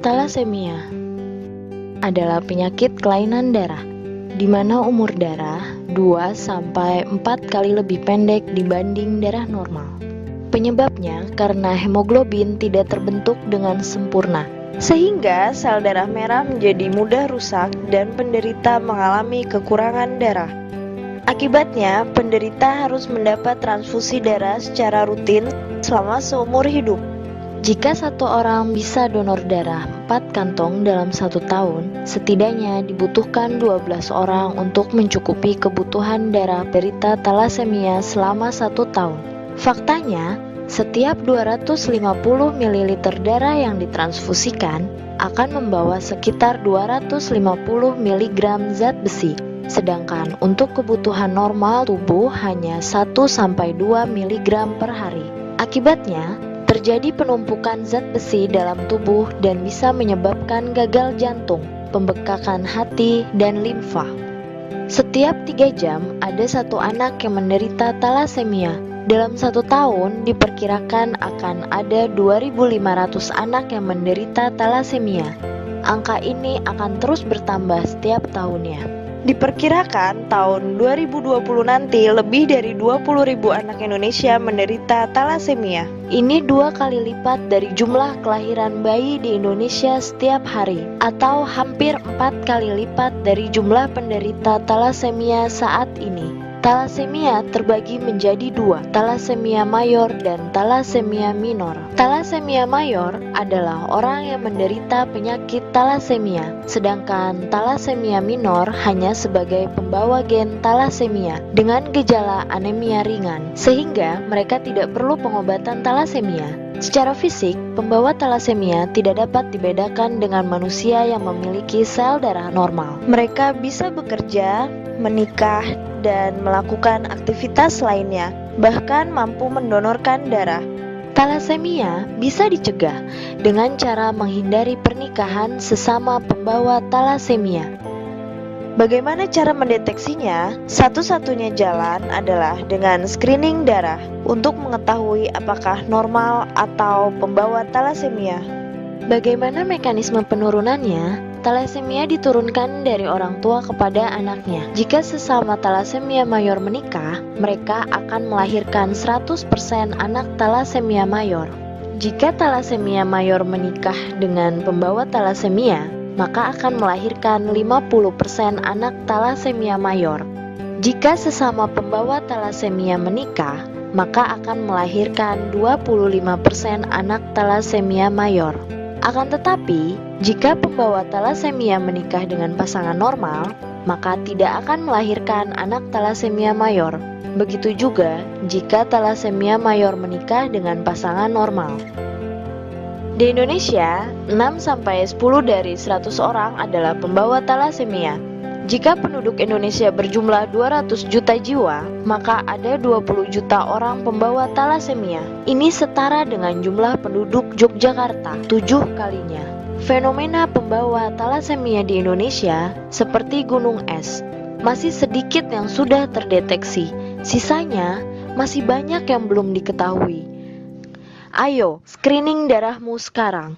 Talasemia adalah penyakit kelainan darah, di mana umur darah 2-4 kali lebih pendek dibanding darah normal. Penyebabnya karena hemoglobin tidak terbentuk dengan sempurna, sehingga sel darah merah menjadi mudah rusak dan penderita mengalami kekurangan darah. Akibatnya, penderita harus mendapat transfusi darah secara rutin selama seumur hidup. Jika satu orang bisa donor darah 4 kantong dalam 1 tahun, setidaknya dibutuhkan 12 orang untuk mencukupi kebutuhan darah penderita talasemia selama 1 tahun. Faktanya, setiap 250 ml darah yang ditransfusikan akan membawa sekitar 250 mg zat besi, sedangkan untuk kebutuhan normal tubuh hanya 1-2 mg per hari. Akibatnya, terjadi penumpukan zat besi dalam tubuh dan bisa menyebabkan gagal jantung, pembekakan hati, dan limfa. Setiap 3 jam ada 1 anak yang menderita talasemia. Dalam 1 tahun diperkirakan akan ada 2.500 anak yang menderita talasemia. Angka ini akan terus bertambah setiap tahunnya. Diperkirakan tahun 2020 nanti lebih dari 20.000 anak Indonesia menderita talasemia. Ini 2 kali lipat dari jumlah kelahiran bayi di Indonesia setiap hari, atau hampir 4 kali lipat dari jumlah penderita talasemia saat ini. Talasemia terbagi menjadi 2, talasemia mayor dan talasemia minor. Talasemia mayor adalah orang yang menderita penyakit talasemia, sedangkan talasemia minor hanya sebagai pembawa gen talasemia dengan gejala anemia ringan, sehingga mereka tidak perlu pengobatan talasemia. Secara fisik, pembawa talasemia tidak dapat dibedakan dengan manusia yang memiliki sel darah normal. Mereka bisa bekerja, menikah, dan melakukan aktivitas lainnya, bahkan mampu mendonorkan darah. Talasemia bisa dicegah dengan cara menghindari pernikahan sesama pembawa talasemia. Bagaimana cara mendeteksinya? Satu-satunya jalan adalah dengan screening darah untuk mengetahui apakah normal atau pembawa talasemia. Bagaimana mekanisme penurunannya? Talasemia diturunkan dari orang tua kepada anaknya. Jika sesama talasemia mayor menikah, mereka akan melahirkan 100% anak talasemia mayor. Jika talasemia mayor menikah dengan pembawa talasemia, maka akan melahirkan 50% anak talasemia mayor. Jika sesama pembawa talasemia menikah, maka akan melahirkan 25% anak talasemia mayor. Akan tetapi, jika pembawa talasemia menikah dengan pasangan normal, maka tidak akan melahirkan anak talasemia mayor. Begitu juga jika talasemia mayor menikah dengan pasangan normal. Di Indonesia, 6-10 dari 100 orang adalah pembawa talasemia. Jika penduduk Indonesia berjumlah 200 juta jiwa, maka ada 20 juta orang pembawa talasemia. Ini setara dengan jumlah penduduk Yogyakarta 7 kalinya. Fenomena pembawa talasemia di Indonesia seperti gunung es. Masih sedikit yang sudah terdeteksi, sisanya masih banyak yang belum diketahui. Ayo, screening darahmu sekarang.